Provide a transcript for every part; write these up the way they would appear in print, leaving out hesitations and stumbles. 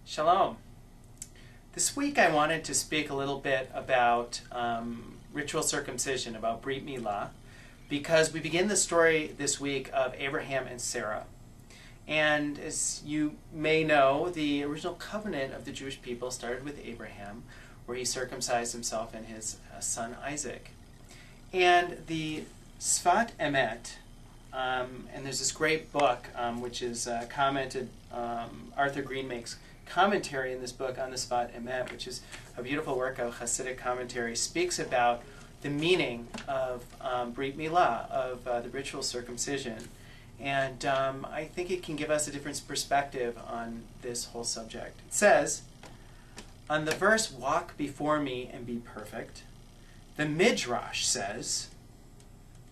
Shalom. This week I wanted to speak a little bit about ritual circumcision, about Brit Milah, because we begin the story this week of Abraham and Sarah. And as you may know, the original covenant of the Jewish people started with Abraham, where he circumcised himself and his son Isaac. And the Sfat Emet, and there's this great book which is commented, Arthur Green makes commentary in this book on the Sfat Emet, which is a beautiful work of Hasidic commentary, speaks about the meaning of Brit Milah, of the ritual circumcision. And I think it can give us a different perspective on this whole subject. It says, on the verse, "Walk before me and be perfect," the Midrash says,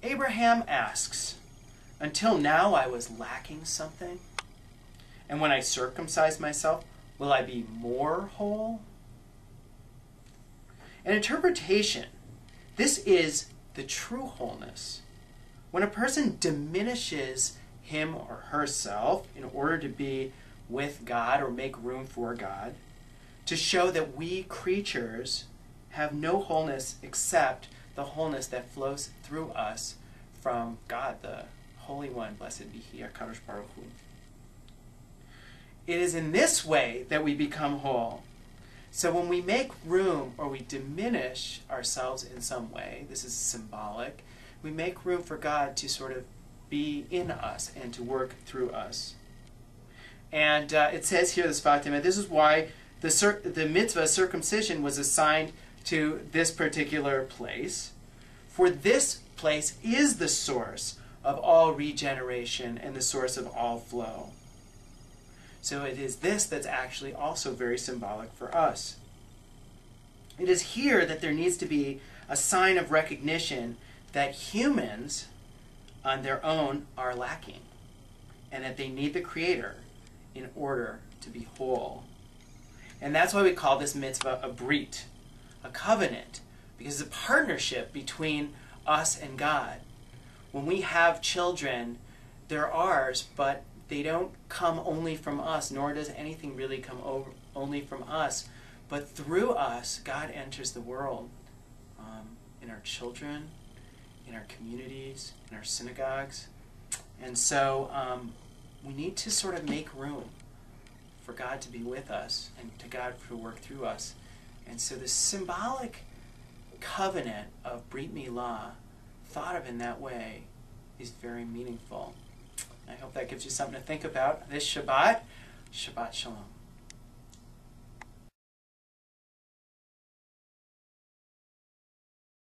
Abraham asks, "Until now I was lacking something? And when I circumcise myself, will I be more whole?" An interpretation, this is the true wholeness. When a person diminishes him or herself in order to be with God or make room for God, to show that we creatures have no wholeness except the wholeness that flows through us from God, the Holy One, blessed be He, HaKadosh Baruch Hu. It is in this way that we become whole. So when we make room or we diminish ourselves in some way, this is symbolic, we make room for God to sort of be in us and to work through us. And it says here, the Sfat Emet, this is why the mitzvah circumcision was assigned to this particular place. For this place is the source of all regeneration and the source of all flow. So it is this that's actually also very symbolic for us. It is here that there needs to be a sign of recognition that humans on their own are lacking and that they need the Creator in order to be whole. And that's why we call this mitzvah a brit, a covenant, because it's a partnership between us and God. When we have children, they're ours, but they don't come only from us, nor does anything really come only from us. But through us, God enters the world, in our children, in our communities, in our synagogues. And so we need to sort of make room for God to be with us and to God to work through us. And so the symbolic covenant of Brit Milah, thought of in that way, is very meaningful. I hope that gives you something to think about this Shabbat. Shabbat Shalom.